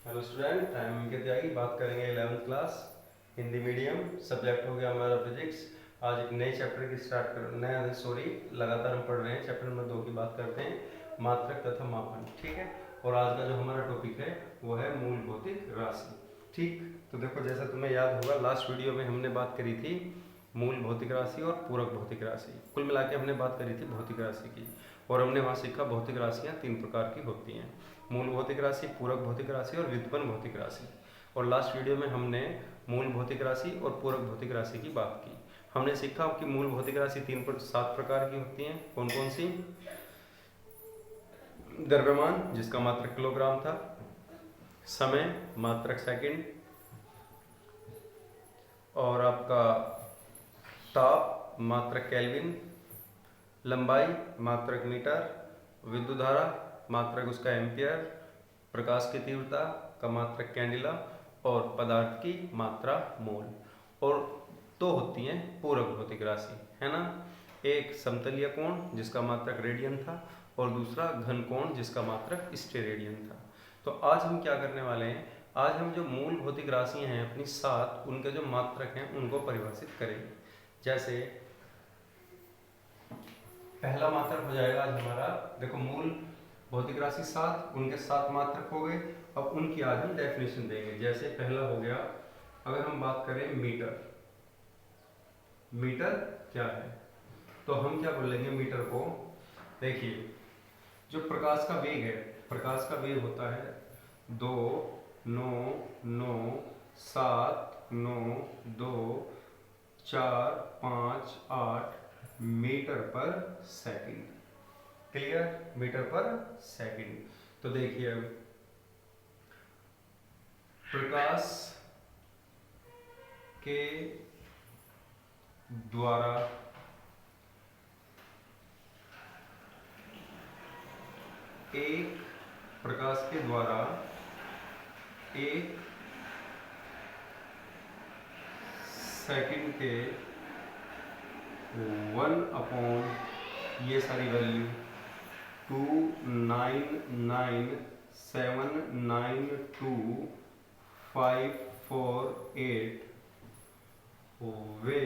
Hello student, time इनके त्यागी बात करेंगे 11th class Hindi medium. Subject हो गया हमारा फिजिक्स। आज एक नए चैप्टर की लगातार हम पढ़ रहे हैं। चैप्टर नंबर 2 की बात करते हैं, मात्रक तथा मापन। ठीक है, और आज का जो हमारा टॉपिक है वो है मूल भौतिक राशि। ठीक, तो देखो, जैसा तुम्हें याद होगा लास्ट वीडियो में हमने बात करी थी मूल भौतिक राशि और पूरक भौतिक राशि। कुल मिला के हमने बात करी थी भौतिक राशि की, और हमने वहाँ सीखा भौतिक राशियाँ 3 प्रकार की होती हैं: मूल भौतिक राशि, पूरक भौतिक राशि और व्युत्पन्न भौतिक राशि। और लास्ट वीडियो में हमने मूल भौतिक राशि और पूरक भौतिक राशि की बात की। हमने सीखा कि मूल भौतिक राशि 7 प्रकार की होती हैं। कौन कौन सी? द्रव्यमान, जिसका मात्रक किलोग्राम था; समय, मात्रक सेकंड; और आपका ताप, मात्रक केल्विन; लंबाई, मात्रक मीटर; विद्युत धारा, मात्रक उसका एम्पियर; प्रकाश की तीव्रता का मात्रक कैंडिला; और पदार्थ की मात्रा मोल। और 2 होती हैं पूरक भौतिक राशि, है ना। एक समतलीय कोण, जिसका मात्रक रेडियन था, और दूसरा घन कोण, जिसका मात्रक स्टेरेडियन था। तो आज हम क्या करने वाले हैं, आज हम जो मूल भौतिक राशियां हैं अपनी 7, उनके जो मात्रक हैं उनको परिभाषित करेंगे। जैसे पहला मात्रक हो जाएगा आज हमारा, देखो, मूल भौतिक राशि 7, उनके 7 मात्रक हो गए। अब उनकी आज हम डेफिनेशन देंगे। जैसे पहला हो गया, अगर हम बात करें मीटर, मीटर क्या है, तो हम क्या बोलेंगे मीटर को। देखिए, जो प्रकाश का वेग है, प्रकाश का वेग होता है 2 9 9 7 9 2 4 5 8 मीटर पर सेकंड। क्लियर? मीटर पर सेकंड। तो देखिए, अब प्रकाश के द्वारा एक प्रकाश के द्वारा एक सेकंड के 1 अपॉन ये सारी वैल्यू 299792548 वे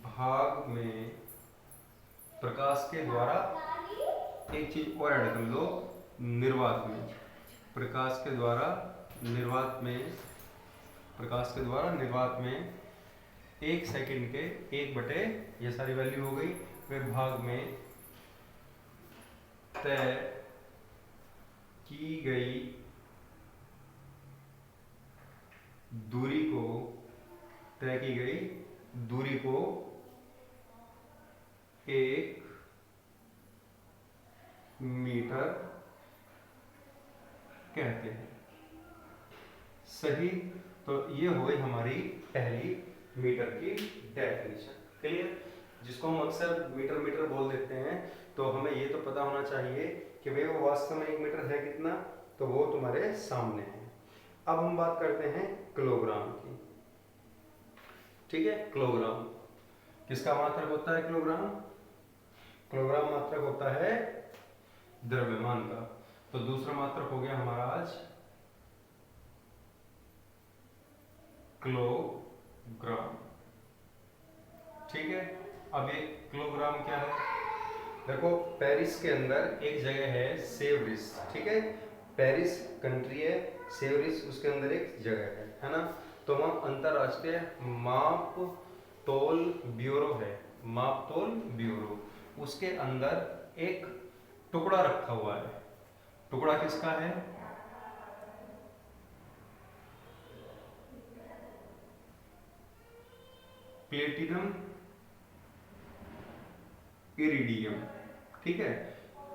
भाग में प्रकाश के द्वारा, एक चीज और ऐड कर लो, निर्वात में, प्रकाश के द्वारा निर्वात में, प्रकाश के द्वारा निर्वात में 1 सेकंड के 1/, ये सारी वैल्यू हो गई, वे भाग में तय की गई दूरी को, तय की गई दूरी को 1 मीटर कहते हैं। सही। तो ये हो गई हमारी पहली मीटर की डेफिनेशन। क्लियर? जिसको हम अक्सर मीटर मीटर बोल देते हैं, तो हमें ये तो पता होना चाहिए कि भाई वो वास्तव में 1 मीटर है कितना, तो वो तुम्हारे सामने है। अब हम बात करते हैं किलोग्राम की। ठीक है, किलोग्राम किसका मात्रक होता है? किलोग्राम, किलोग्राम मात्रक होता है द्रव्यमान का। तो दूसरा मात्रक हो गया हमारा आज किलोग्राम। ठीक है, अब ये किलोग्राम क्या है? देखो, पेरिस के अंदर एक जगह है सेवरिस। ठीक है, पेरिस कंट्री है, सेवरिस उसके अंदर एक जगह है ना। तो वहाँ अंतरराष्ट्रीय माप तोल ब्यूरो है, माप तोल ब्यूरो। उसके अंदर एक टुकड़ा रखा हुआ है। टुकड़ा किसका है? Platinum iridium. ठीक है,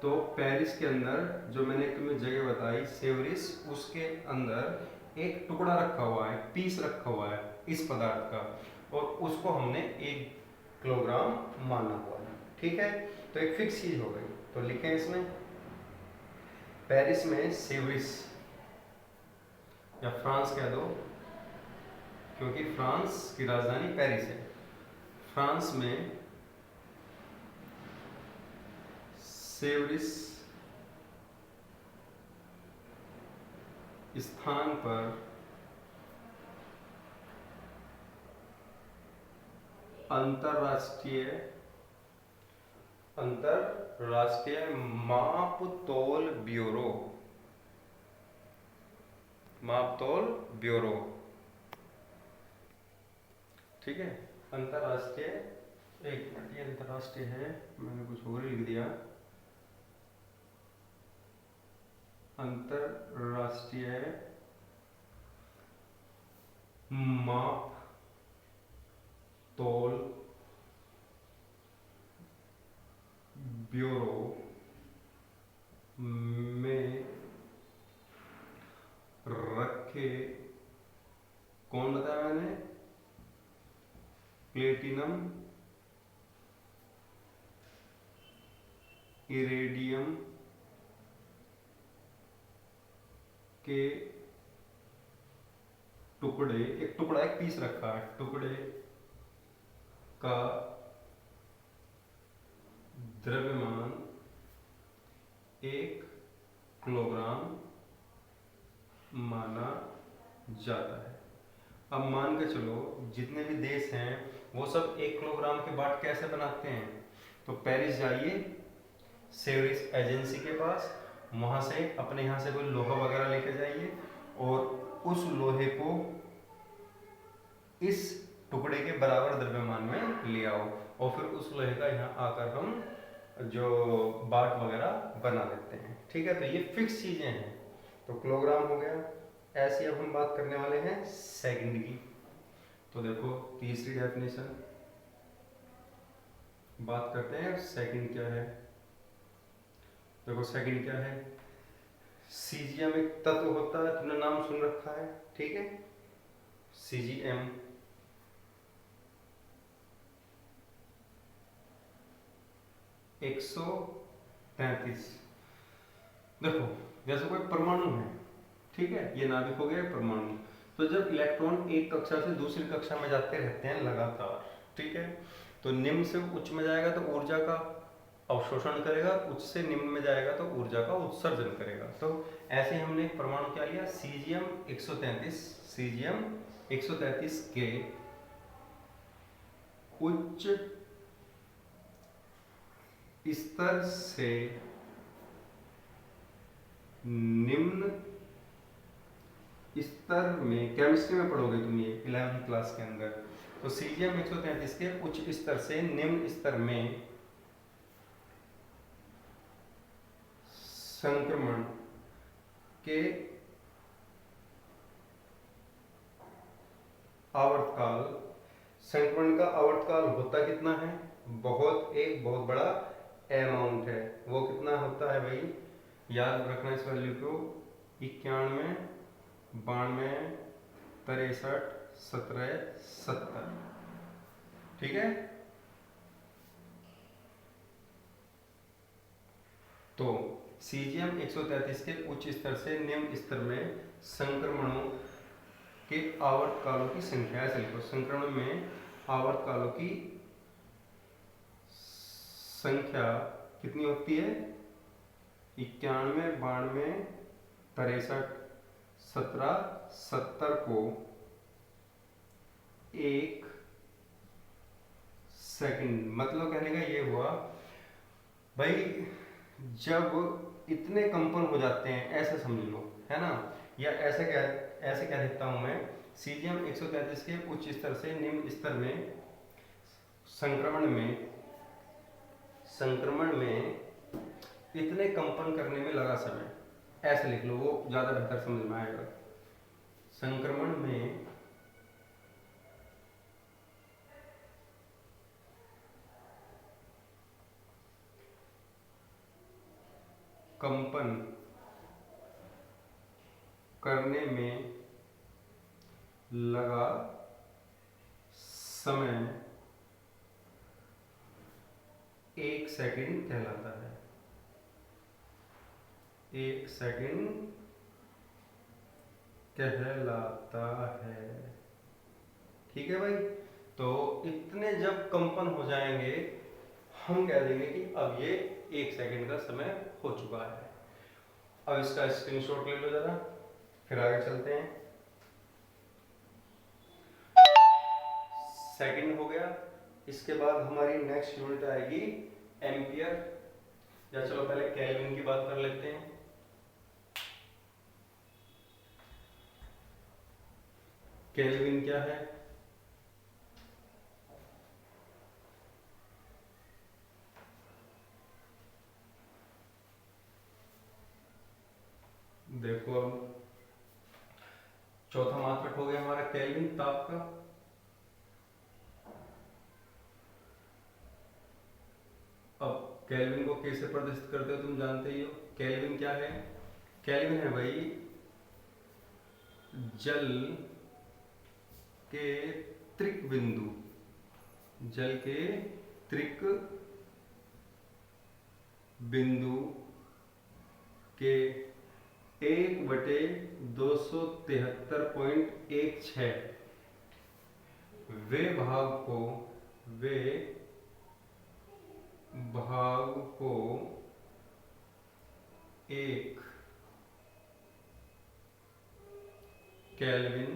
तो पेरिस के अंदर जो मैंने तुम्हें जगह बताई सेवरिस, उसके अंदर एक टुकड़ा रखा हुआ है, पीस रखा हुआ है इस पदार्थ का, और उसको हमने 1 किलोग्राम माना हुआ है। ठीक है, तो एक फिक्स चीज हो गई। तो लिखें इसमें, पेरिस में सेवरिस, या फ्रांस कह दो क्योंकि फ्रांस की राजधानी पेरिस है। फ्रांस में सेवरिस स्थान पर अंतरराष्ट्रीय मापतोल ब्यूरो, ठीक है। अंतरराष्ट्रीय, एक मिनट, ये अंतरराष्ट्रीय है, मैंने कुछ और लिख दिया। अंतरराष्ट्रीय माप तोल ब्यूरो में रखे, कौन बताया मैंने, प्लेटिनम, इरेडियम के टुकड़े, एक टुकड़ा, एक पीस रखा है, टुकड़े का द्रव्यमान 1 किलोग्राम माना जाता है। अब मान के चलो जितने भी देश हैं वो सब 1 किलोग्राम के बाट कैसे बनाते हैं, तो पेरिस जाइए सेवरिस एजेंसी के पास, वहां से अपने यहाँ से कोई लोहा वगैरह लेके जाइए और उस लोहे को इस टुकड़े के बराबर द्रव्यमान में ले आओ और फिर उस लोहे का यहाँ आकर हम जो बाट वगैरह बना देते हैं, ठीक है। तो ये फिक्स चीजें हैं, तो किलोग्राम हो गया। ऐसे अब हम बात करने वाले हैं सेकंड की। तो देखो तीसरी डेफिनेशन बात करते हैं, सेकंड क्या है। देखो सेकंड क्या है, सीजियम एक तत्व होता है, तुमने नाम सुन रखा है, ठीक है, सीजीएम। एक 133। देखो जैसे कोई परमाणु है, ठीक है, ये नाभिक हो गया परमाणु। तो जब इलेक्ट्रॉन एक कक्षा से दूसरी कक्षा में जाते रहते हैं लगातार, ठीक है, तो निम्न से उच्च में जाएगा तो ऊर्जा का अवशोषण करेगा, उच्च से निम्न में जाएगा तो ऊर्जा का उत्सर्जन करेगा। तो ऐसे हमने एक परमाणु क्या लिया, सीजियम 133, सीजियम 133 के उच्च स्तर से निम्न स्तर में, केमिस्ट्री में पढ़ोगे तुम ये 11वीं क्लास के अंदर, तो सीजियम 133 के उच्च स्तर से निम्न स्तर में संक्रमण के आवर्तकाल, संक्रमण का आवर्तकाल होता कितना है, एक बहुत बड़ा अमाउंट है। वो कितना होता है भाई, याद रखना इस वैल्यू को, 91, 92, 63, 17, 70, ठीक है। तो सीजियम 133 के उच्च स्तर से निम्न स्तर में संक्रमणों के आवर्तकालों की संख्या, ऐसे लिखो, संक्रमण में आवर्तकालों की संख्या कितनी होती है, 91, 92, 63, 17, 70 को 1 सेकंड, मतलब कहने का ये हुआ भाई, जब इतने कंपन हो जाते हैं, ऐसे समझ लो, है ना, या ऐसे कह देता हूं मैं, सीजियम 133 के उच्च स्तर से निम्न स्तर में संक्रमण में इतने कंपन करने में लगा समय, ऐसे लिख लो, वो ज्यादा बेहतर समझ में आएगा। संक्रमण में कंपन करने में लगा समय 1 सेकंड कहलाता है, 1 सेकंड कहलाता है, ठीक है भाई। तो इतने जब कंपन हो जाएंगे, हम कह देंगे कि अब ये 1 सेकंड का समय हो चुका है। अब इसका स्क्रीनशॉट ले लो जरा, फिर आगे चलते हैं। सेकंड हो गया। इसके बाद हमारी नेक्स्ट यूनिट आएगी एम्पियर, या चलो पहले केल्विन की बात कर लेते हैं। केल्विन क्या है? देखो अब चौथा मात्रक हो गया हमारा केल्विन, ताप का। अब केल्विन को कैसे प्रदर्शित करते हो तुम जानते ही हो। केल्विन क्या है? केल्विन है भाई जल के त्रिक बिंदु, जल के त्रिक बिंदु के 1/273.16 वे भाग को एक केल्विन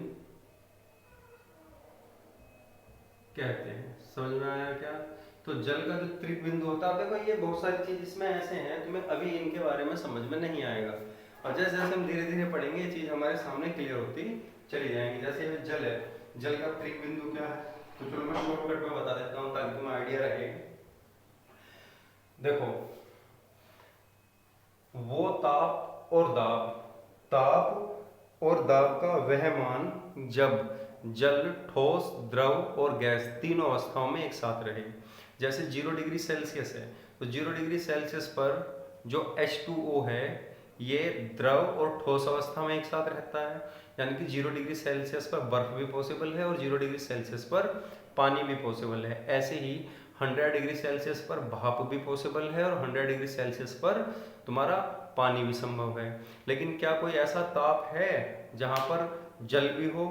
कहते हैं। समझ में आया क्या? तो जल का जो त्रिक बिंदु होता है, देखो ये बहुत सारी चीज इसमें ऐसे हैं तुम्हें अभी इनके बारे में समझ में नहीं आएगा, और जैसे जैसे हम धीरे धीरे पढ़ेंगे ये चीज हमारे सामने क्लियर होती चली जाएंगी। जैसे ये जल है, जल का त्रिक बिंदु क्या है, तो चलो मैं शॉर्टकट में बता देता हूँ ताकि तुम्हें आइडिया रहे। देखो वो ताप और दाब का वह मान जब जल, ठोस, द्रव और गैस तीनों अवस्थाओं में एक साथ रहे। जैसे 0 डिग्री सेल्सियस है, तो 0 डिग्री सेल्सियस पर जो H2O है ये द्रव और ठोस अवस्था में एक साथ रहता है, यानी कि 0 डिग्री सेल्सियस पर बर्फ भी पॉसिबल है और 0 डिग्री सेल्सियस पर पानी भी पॉसिबल है। ऐसे ही 100 डिग्री सेल्सियस पर भाप भी पॉसिबल है और 100 डिग्री सेल्सियस पर तुम्हारा पानी भी संभव है। लेकिन क्या कोई ऐसा ताप है जहां पर जल भी हो,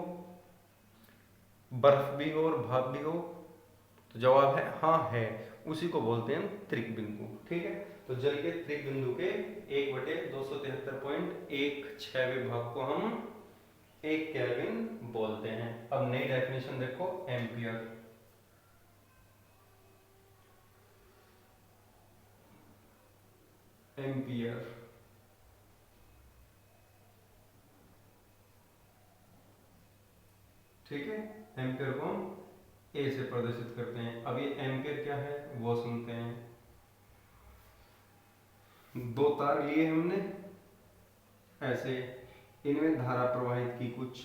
बर्फ भी हो और भाप भी हो? तो जवाब है हाँ है, उसी को बोलते हैं त्रिक बिंदु। ठीक है, तो जल के त्रिक बिंदु के 1/273.16 भाग को हम एक केल्विन बोलते हैं। अब नई डेफिनेशन देखो, एम्पियर। एम्पियर ठीक है, एम्पियर को हम ए से प्रदर्शित करते हैं। अब ये एम्पियर क्या है वो सुनते हैं। दो तार लिए हमने ऐसे, इनमें धारा प्रवाहित की, कुछ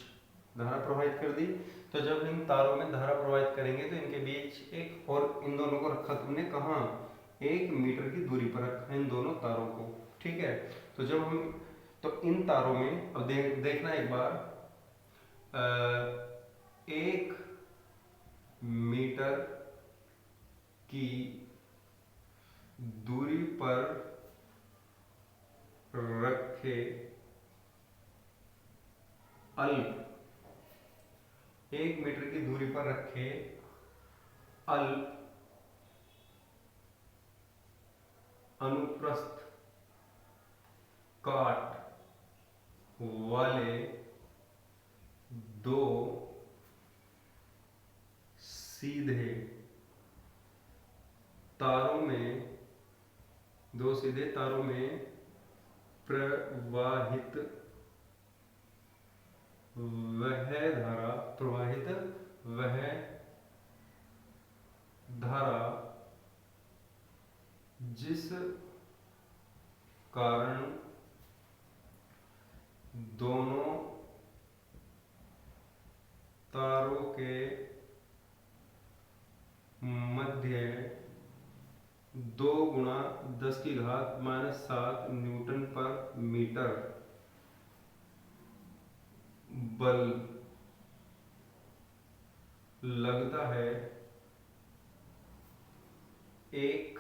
धारा प्रवाहित कर दी। तो जब इन तारों में धारा प्रवाहित करेंगे तो इनके बीच एक, और इन दोनों को रखा तुमने कहाँ, 1 मीटर की दूरी पर रखा इन दोनों तारों को। ठीक है, तो जब हम, तो इन तारों में अब देखना एक बार, 1 मीटर की दूरी पर रखे अल्प, 1 मीटर की दूरी पर रखे अल्प अनुप्रस्थ काट वाले दो सीधे तारों में, दो सीधे तारों में प्रवाहित वह धारा जिस कारण दोनों तारों के मध्य 2 गुणा 10⁻⁷ न्यूटन पर मीटर बल लगता है, 1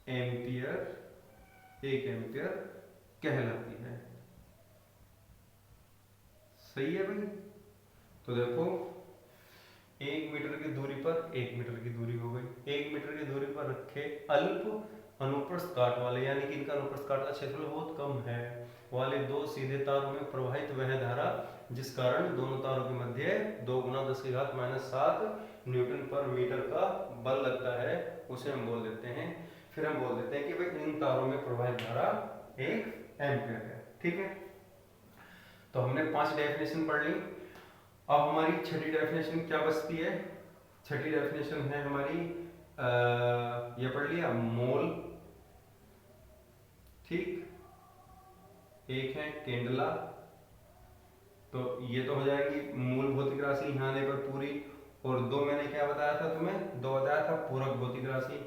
एम्पियर कहलाती है। सही है भाई? तो देखो 1 मीटर की दूरी पर, 1 मीटर की दूरी हो गई, 1 मीटर की दूरी पर रखे अल्प अनुप्रस्थ काट वाले, यानी कि इनका अनुप्रस्थ काट का क्षेत्रफल बहुत कम है, वाले दो सीधे तारों में प्रवाहित वह धारा जिस कारण दोनों तारों के मध्य 2 × 10⁻⁷ न्यूटन पर मीटर का बल लगता है, उसे हम बोल देते हैं। फिर हम बोल देते हैं कि भाई इन तारों में प्रवाहित धारा 1 एम्पियर है। ठीक है, तो हमने 5 डेफिनेशन पढ़ ली। अब हमारी छठी डेफिनेशन क्या बचती है? छठी डेफिनेशन है हमारी ये पढ़ लिया मोल, ठीक, एक है केंडला, तो ये तो हो जाएगी मूल भौतिक राशि यहाँ आने पर पूरी। और दो मैंने क्या बताया था तुम्हें? दो बताया था पूरक भौतिक राशि,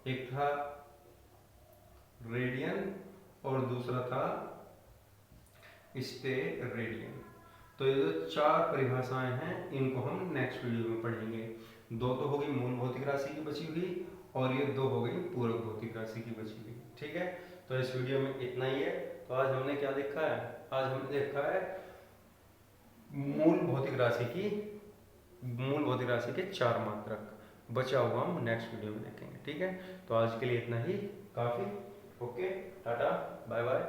एक था रेडियन और दूसरा था स्टेरेडियन। तो ये जो 4 परिभाषाएं हैं इनको हम नेक्स्ट वीडियो में पढ़ेंगे। 2 तो हो गई मूल भौतिक राशि की बची हुई और ये 2 हो गई पूरक भौतिक राशि की बची हुई। ठीक है, तो इस वीडियो में इतना ही है। तो आज हमने क्या देखा है? आज हमने देखा है मूल भौतिक राशि के 4 मात्रक। बचा हुआ हम नेक्स्ट वीडियो में देखेंगे। ठीक है, तो आज के लिए इतना ही काफी। Okay, tata, bye bye.